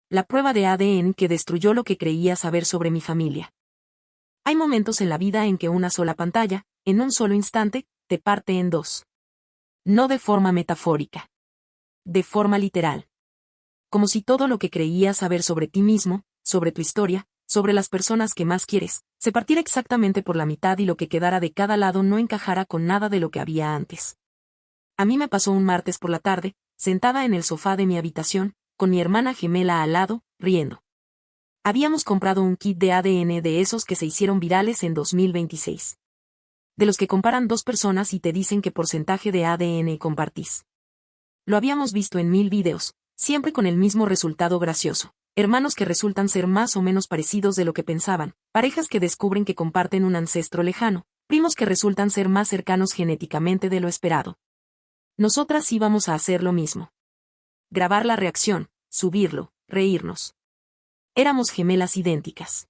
la prueba de ADN que destruyó lo que creía saber sobre mi familia. Hay momentos en la vida en que una sola pantalla, en un solo instante, te parte en dos. No de forma metafórica. De forma literal. Como si todo lo que creías saber sobre ti mismo, sobre tu historia, sobre las personas que más quieres, se partiera exactamente por la mitad y lo que quedara de cada lado no encajara con nada de lo que había antes. A mí me pasó un martes por la tarde, sentada en el sofá de mi habitación, con mi hermana gemela al lado, riendo. Habíamos comprado un kit de ADN de esos que se hicieron virales en 2026. De los que comparan dos personas y te dicen qué porcentaje de ADN compartís. Lo habíamos visto en 1000 videos, siempre con el mismo resultado gracioso. Hermanos que resultan ser más o menos parecidos de lo que pensaban, parejas que descubren que comparten un ancestro lejano, primos que resultan ser más cercanos genéticamente de lo esperado. Nosotras íbamos a hacer lo mismo. Grabar la reacción, subirlo, reírnos. Éramos gemelas idénticas.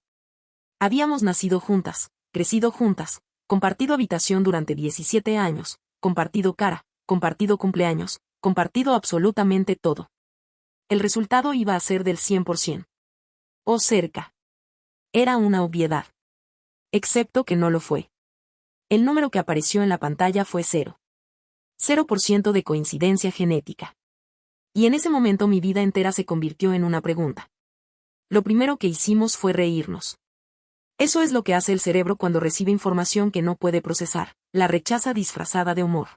Habíamos nacido juntas, crecido juntas, compartido habitación durante 17 años, compartido cara, compartido cumpleaños, compartido absolutamente todo. El resultado iba a ser del 100%. O cerca. Era una obviedad. Excepto que no lo fue. El número que apareció en la pantalla fue 0. 0% de coincidencia genética. Y en ese momento mi vida entera se convirtió en una pregunta. Lo primero que hicimos fue reírnos. Eso es lo que hace el cerebro cuando recibe información que no puede procesar, la rechaza disfrazada de humor.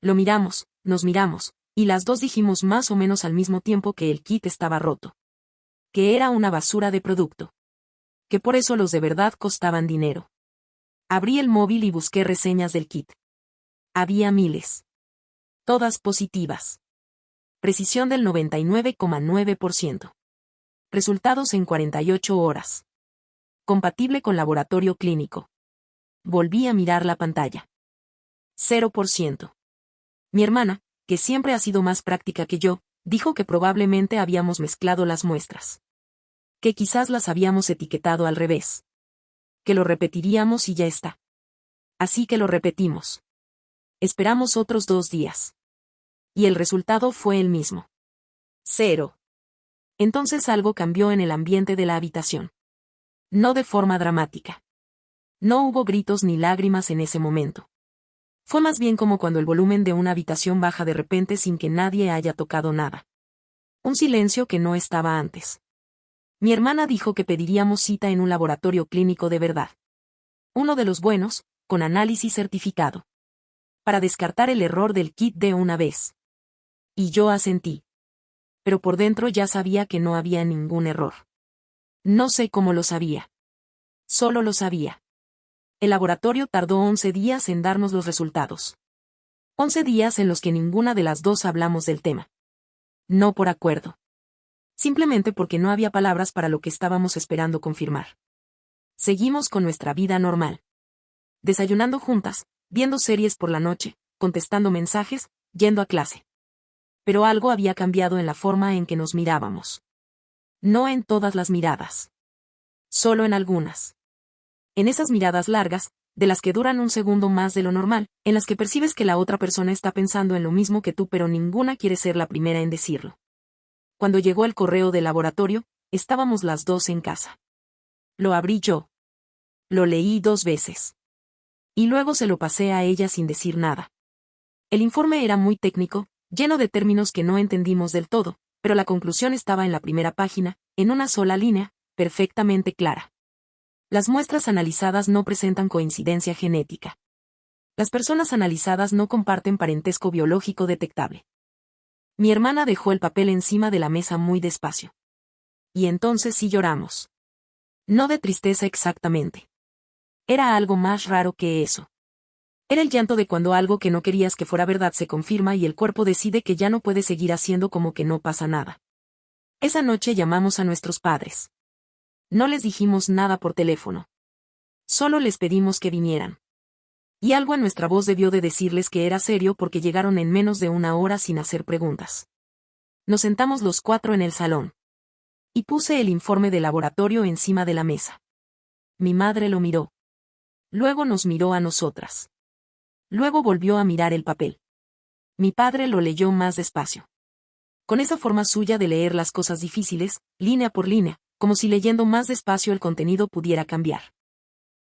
Lo miramos, nos miramos, y las dos dijimos más o menos al mismo tiempo que el kit estaba roto. Que era una basura de producto. Que por eso los de verdad costaban dinero. Abrí el móvil y busqué reseñas del kit. Había miles. Todas positivas. Precisión del 99,9%. Resultados en 48 horas. Compatible con laboratorio clínico. Volví a mirar la pantalla. 0%. Mi hermana, que siempre ha sido más práctica que yo, dijo que probablemente habíamos mezclado las muestras. Que quizás las habíamos etiquetado al revés. Que lo repetiríamos y ya está. Así que lo repetimos. Esperamos otros 2 días. Y el resultado fue el mismo. 0. Entonces algo cambió en el ambiente de la habitación. No de forma dramática. No hubo gritos ni lágrimas en ese momento. Fue más bien como cuando el volumen de una habitación baja de repente sin que nadie haya tocado nada. Un silencio que no estaba antes. Mi hermana dijo que pediríamos cita en un laboratorio clínico de verdad. Uno de los buenos, con análisis certificado. Para descartar el error del kit de una vez. Y yo asentí. Pero por dentro ya sabía que no había ningún error. No sé cómo lo sabía. Solo lo sabía. El laboratorio tardó 11 días en darnos los resultados. 11 días en los que ninguna de las dos hablamos del tema. No por acuerdo. Simplemente porque no había palabras para lo que estábamos esperando confirmar. Seguimos con nuestra vida normal. Desayunando juntas, viendo series por la noche, contestando mensajes, yendo a clase. Pero algo había cambiado en la forma en que nos mirábamos. No en todas las miradas. Solo en algunas. En esas miradas largas, de las que duran un segundo más de lo normal, en las que percibes que la otra persona está pensando en lo mismo que tú pero ninguna quiere ser la primera en decirlo. Cuando llegó el correo del laboratorio, estábamos las dos en casa. Lo abrí yo. Lo leí 2 veces. Y luego se lo pasé a ella sin decir nada. El informe era muy técnico, lleno de términos que no entendimos del todo, pero la conclusión estaba en la primera página, en una sola línea, perfectamente clara. Las muestras analizadas no presentan coincidencia genética. Las personas analizadas no comparten parentesco biológico detectable. Mi hermana dejó el papel encima de la mesa muy despacio. Y entonces sí lloramos. No de tristeza exactamente. Era algo más raro que eso. Era el llanto de cuando algo que no querías que fuera verdad se confirma y el cuerpo decide que ya no puede seguir haciendo como que no pasa nada. Esa noche llamamos a nuestros padres. No les dijimos nada por teléfono. Solo les pedimos que vinieran. Y algo en nuestra voz debió de decirles que era serio porque llegaron en menos de 1 hora sin hacer preguntas. Nos sentamos los 4 en el salón. Y puse el informe de laboratorio encima de la mesa. Mi madre lo miró. Luego nos miró a nosotras. Luego volvió a mirar el papel. Mi padre lo leyó más despacio. con esa forma suya de leer las cosas difíciles, línea por línea, como si leyendo más despacio el contenido pudiera cambiar.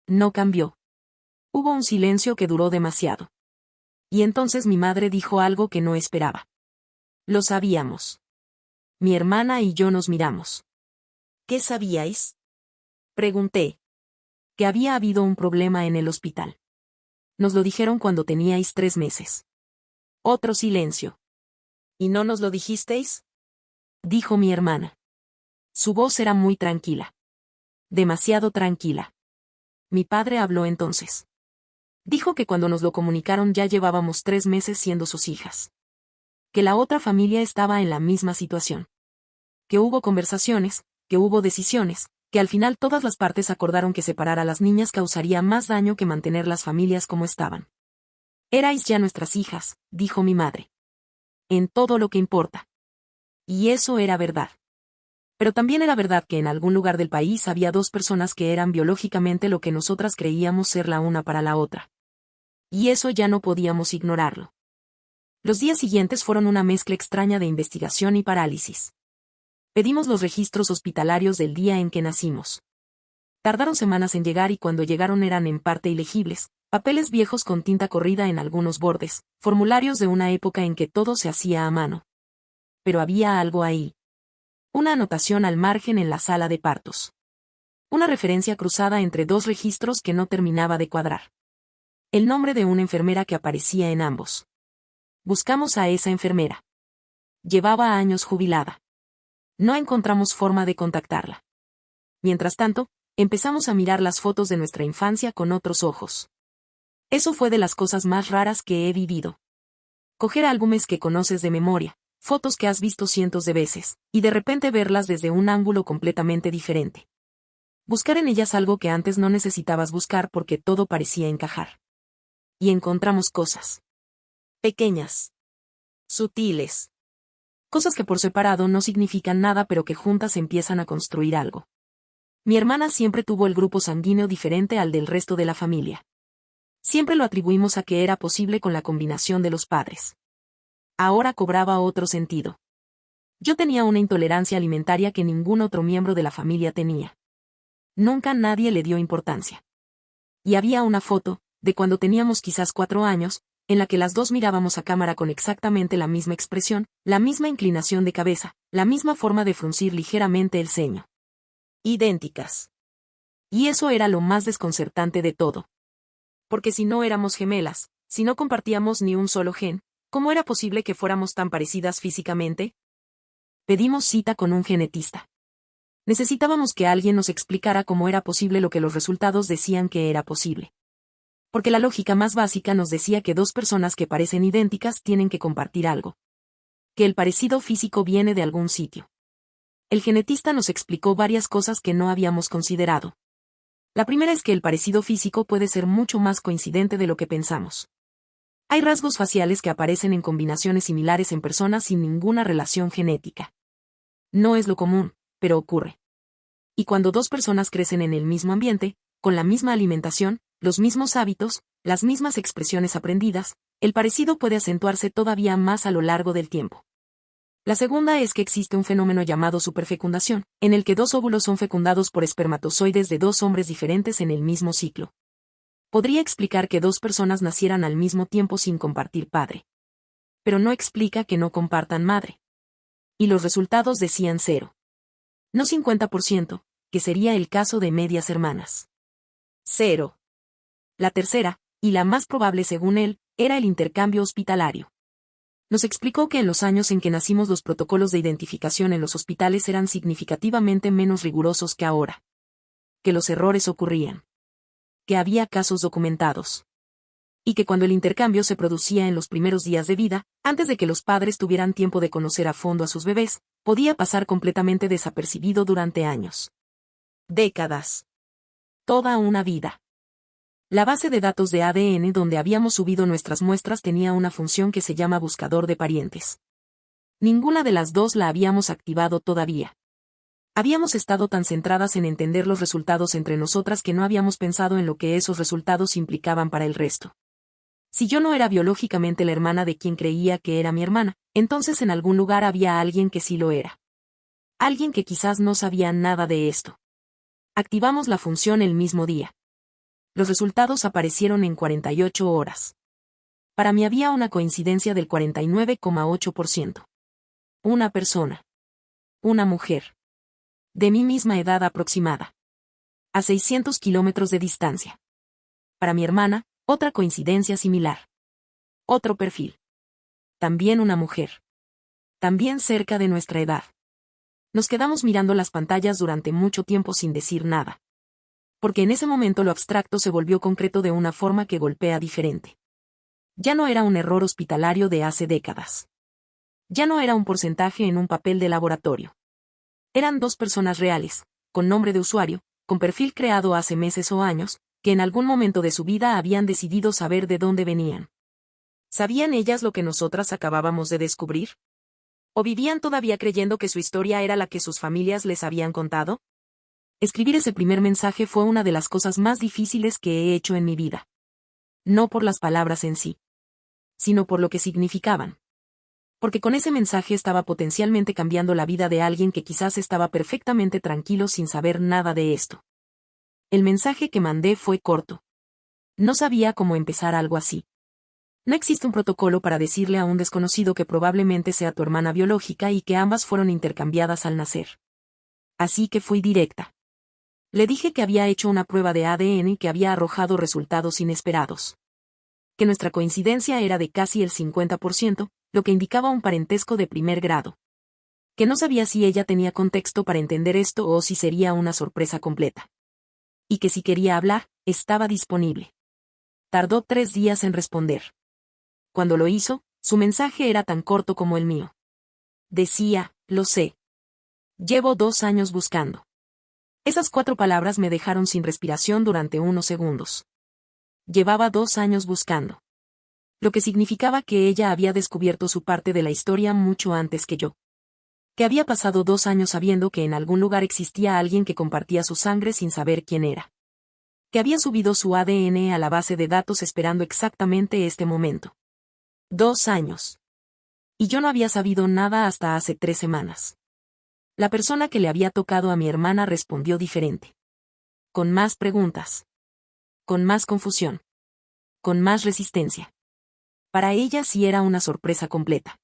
No cambió. Hubo un silencio que duró demasiado. Y entonces mi madre dijo algo que no esperaba. Lo sabíamos. Mi hermana y yo nos miramos. ¿Qué sabíais? Pregunté. Que había habido un problema en el hospital. Nos lo dijeron cuando teníais 3 meses. Otro silencio. ¿Y no nos lo dijisteis? Dijo mi hermana. Su voz era muy tranquila. Demasiado tranquila. Mi padre habló entonces. Dijo que cuando nos lo comunicaron ya llevábamos 3 meses siendo sus hijas. Que la otra familia estaba en la misma situación. Que hubo conversaciones, que hubo decisiones, que al final todas las partes acordaron que separar a las niñas causaría más daño que mantener las familias como estaban. Erais ya nuestras hijas, dijo mi madre. En todo lo que importa. Y eso era verdad. Pero también era verdad que en algún lugar del país había 2 personas que eran biológicamente lo que nosotras creíamos ser la una para la otra. Y eso ya no podíamos ignorarlo. Los días siguientes fueron una mezcla extraña de investigación y parálisis. Pedimos los registros hospitalarios del día en que nacimos. Tardaron semanas en llegar y cuando llegaron eran en parte ilegibles, papeles viejos con tinta corrida en algunos bordes, formularios de una época en que todo se hacía a mano. Pero había algo ahí. Una anotación al margen en la sala de partos. Una referencia cruzada entre 2 registros que no terminaba de cuadrar. El nombre de una enfermera que aparecía en ambos. Buscamos a esa enfermera. Llevaba años jubilada. No encontramos forma de contactarla. Mientras tanto, empezamos a mirar las fotos de nuestra infancia con otros ojos. Eso fue de las cosas más raras que he vivido. Coger álbumes que conoces de memoria, fotos que has visto cientos de veces, y de repente verlas desde un ángulo completamente diferente. Buscar en ellas algo que antes no necesitabas buscar porque todo parecía encajar. Y encontramos cosas. Pequeñas. Sutiles. Cosas que por separado no significan nada pero que juntas empiezan a construir algo. Mi hermana siempre tuvo el grupo sanguíneo diferente al del resto de la familia. Siempre lo atribuimos a que era posible con la combinación de los padres. Ahora cobraba otro sentido. Yo tenía una intolerancia alimentaria que ningún otro miembro de la familia tenía. Nunca nadie le dio importancia. Y había una foto, de cuando teníamos quizás 4 años, en la que las 2 mirábamos a cámara con exactamente la misma expresión, la misma inclinación de cabeza, la misma forma de fruncir ligeramente el ceño. Idénticas. Y eso era lo más desconcertante de todo. Porque si no éramos gemelas, si no compartíamos ni un solo gen, ¿cómo era posible que fuéramos tan parecidas físicamente? Pedimos cita con un genetista. Necesitábamos que alguien nos explicara cómo era posible lo que los resultados decían que era posible. Porque la lógica más básica nos decía que 2 personas que parecen idénticas tienen que compartir algo. Que el parecido físico viene de algún sitio. El genetista nos explicó varias cosas que no habíamos considerado. La primera es que el parecido físico puede ser mucho más coincidente de lo que pensamos. Hay rasgos faciales que aparecen en combinaciones similares en personas sin ninguna relación genética. No es lo común, pero ocurre. Y cuando 2 personas crecen en el mismo ambiente, con la misma alimentación, los mismos hábitos, las mismas expresiones aprendidas, el parecido puede acentuarse todavía más a lo largo del tiempo. La segunda es que existe un fenómeno llamado superfecundación, en el que 2 óvulos son fecundados por espermatozoides de 2 hombres diferentes en el mismo ciclo. Podría explicar que 2 personas nacieran al mismo tiempo sin compartir padre. Pero no explica que no compartan madre. Y los resultados decían 0. No 50%, que sería el caso de medias hermanas. 0. La tercera, y la más probable según él, era el intercambio hospitalario. Nos explicó que en los años en que nacimos los protocolos de identificación en los hospitales eran significativamente menos rigurosos que ahora. Que los errores ocurrían. Que había casos documentados. Y que cuando el intercambio se producía en los primeros días de vida, antes de que los padres tuvieran tiempo de conocer a fondo a sus bebés, podía pasar completamente desapercibido durante años. Décadas. Toda una vida. La base de datos de ADN donde habíamos subido nuestras muestras tenía una función que se llama buscador de parientes. Ninguna de las 2 la habíamos activado todavía. Habíamos estado tan centradas en entender los resultados entre nosotras que no habíamos pensado en lo que esos resultados implicaban para el resto. Si yo no era biológicamente la hermana de quien creía que era mi hermana, entonces en algún lugar había alguien que sí lo era. Alguien que quizás no sabía nada de esto. Activamos la función el mismo día. Los resultados aparecieron en 48 horas. Para mí había una coincidencia del 49,8%. Una persona. Una mujer. De mi misma edad aproximada. A 600 kilómetros de distancia. Para mi hermana, otra coincidencia similar. Otro perfil. También una mujer. También cerca de nuestra edad. Nos quedamos mirando las pantallas durante mucho tiempo sin decir nada. Porque en ese momento lo abstracto se volvió concreto de una forma que golpea diferente. Ya no era un error hospitalario de hace décadas. Ya no era un porcentaje en un papel de laboratorio. Eran dos personas reales, con nombre de usuario, con perfil creado hace meses o años, que en algún momento de su vida habían decidido saber de dónde venían. ¿Sabían ellas lo que nosotras acabábamos de descubrir? ¿O vivían todavía creyendo que su historia era la que sus familias les habían contado? Escribir ese primer mensaje fue una de las cosas más difíciles que he hecho en mi vida. No por las palabras en sí, sino por lo que significaban. Porque con ese mensaje estaba potencialmente cambiando la vida de alguien que quizás estaba perfectamente tranquilo sin saber nada de esto. El mensaje que mandé fue corto. No sabía cómo empezar algo así. No existe un protocolo para decirle a un desconocido que probablemente sea tu hermana biológica y que ambas fueron intercambiadas al nacer. Así que fui directa. Le dije que había hecho una prueba de ADN y que había arrojado resultados inesperados. Que nuestra coincidencia era de casi el 50%, lo que indicaba un parentesco de primer grado. Que no sabía si ella tenía contexto para entender esto o si sería una sorpresa completa. Y que si quería hablar, estaba disponible. Tardó 3 días en responder. Cuando lo hizo, su mensaje era tan corto como el mío. Decía, lo sé. Llevo 2 años buscando. Esas 4 palabras me dejaron sin respiración durante unos segundos. Llevaba 2 años buscando. Lo que significaba que ella había descubierto su parte de la historia mucho antes que yo. Que había pasado 2 años sabiendo que en algún lugar existía alguien que compartía su sangre sin saber quién era. Que había subido su ADN a la base de datos esperando exactamente este momento. 2 años. Y yo no había sabido nada hasta hace 3 semanas. La persona que le había tocado a mi hermana respondió diferente. Con más preguntas. Con más confusión. Con más resistencia. Para ella sí era una sorpresa completa.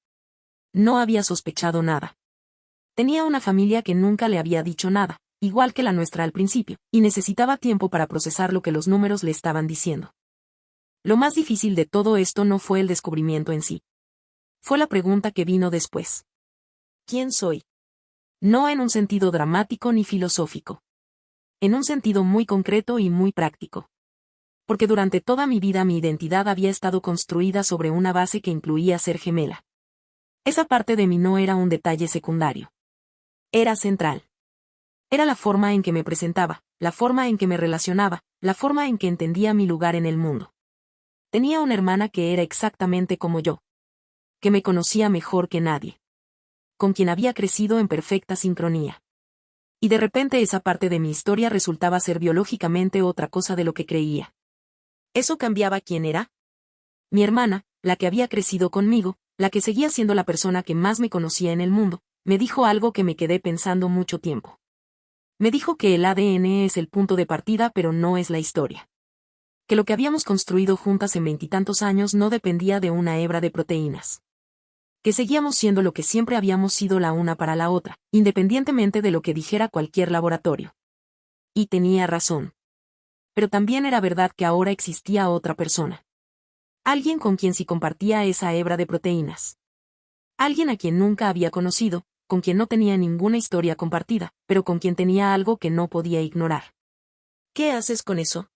No había sospechado nada. Tenía una familia que nunca le había dicho nada, igual que la nuestra al principio, y necesitaba tiempo para procesar lo que los números le estaban diciendo. Lo más difícil de todo esto no fue el descubrimiento en sí. Fue la pregunta que vino después. ¿Quién soy? No en un sentido dramático ni filosófico. En un sentido muy concreto y muy práctico. Porque durante toda mi vida mi identidad había estado construida sobre una base que incluía ser gemela. Esa parte de mí no era un detalle secundario. Era central. Era la forma en que me presentaba, la forma en que me relacionaba, la forma en que entendía mi lugar en el mundo. Tenía una hermana que era exactamente como yo. Que me conocía mejor que nadie. Con quien había crecido en perfecta sincronía. Y de repente esa parte de mi historia resultaba ser biológicamente otra cosa de lo que creía. ¿Eso cambiaba quién era? Mi hermana, la que había crecido conmigo, la que seguía siendo la persona que más me conocía en el mundo, me dijo algo que me quedé pensando mucho tiempo. Me dijo que el ADN es el punto de partida pero no es la historia. Que lo que habíamos construido juntas en 20 y tantos años no dependía de una hebra de proteínas. Que seguíamos siendo lo que siempre habíamos sido la una para la otra, independientemente de lo que dijera cualquier laboratorio. Y tenía razón. Pero también era verdad que ahora existía otra persona. Alguien con quien sí compartía esa hebra de proteínas. Alguien a quien nunca había conocido, con quien no tenía ninguna historia compartida, pero con quien tenía algo que no podía ignorar. ¿Qué haces con eso?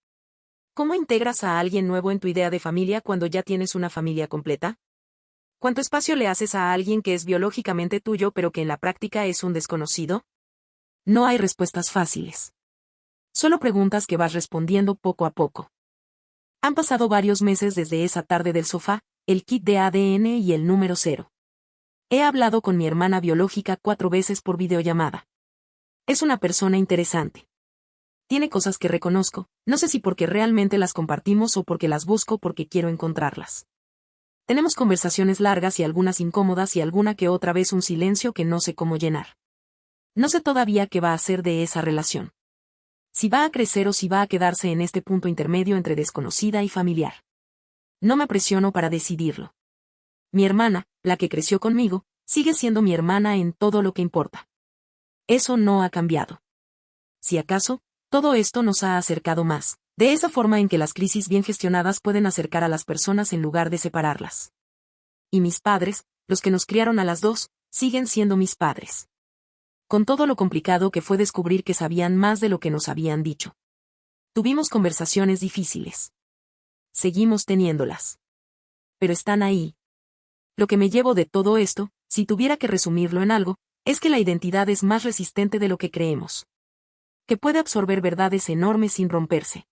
¿Cómo integras a alguien nuevo en tu idea de familia cuando ya tienes una familia completa? ¿Cuánto espacio le haces a alguien que es biológicamente tuyo pero que en la práctica es un desconocido? No hay respuestas fáciles. Solo preguntas que vas respondiendo poco a poco. Han pasado varios meses desde esa tarde del sofá, el kit de ADN y el número 0. He hablado con mi hermana biológica 4 veces por videollamada. Es una persona interesante. tiene cosas que reconozco, no sé si porque realmente las compartimos o porque las busco porque quiero encontrarlas. Tenemos conversaciones largas y algunas incómodas y alguna que otra vez un silencio que no sé cómo llenar. No sé todavía qué va a hacer de esa relación. Si va a crecer o si va a quedarse en este punto intermedio entre desconocida y familiar. No me presiono para decidirlo. Mi hermana, la que creció conmigo, sigue siendo mi hermana en todo lo que importa. Eso no ha cambiado. Si acaso, todo esto nos ha acercado más, de esa forma en que las crisis bien gestionadas pueden acercar a las personas en lugar de separarlas. Y mis padres, los que nos criaron a las dos, siguen siendo mis padres. Con todo lo complicado que fue descubrir que sabían más de lo que nos habían dicho. Tuvimos conversaciones difíciles. Seguimos teniéndolas. Pero están ahí. Lo que me llevo de todo esto, si tuviera que resumirlo en algo, es que la identidad es más resistente de lo que creemos. Que puede absorber verdades enormes sin romperse.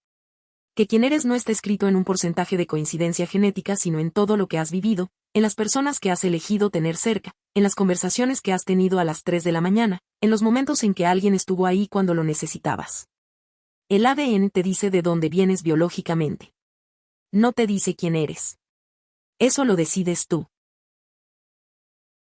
Que quien eres no está escrito en un porcentaje de coincidencia genética sino en todo lo que has vivido, en las personas que has elegido tener cerca, en las conversaciones que has tenido a las 3 de la mañana, en los momentos en que alguien estuvo ahí cuando lo necesitabas. El ADN te dice de dónde vienes biológicamente. No te dice quién eres. Eso lo decides tú.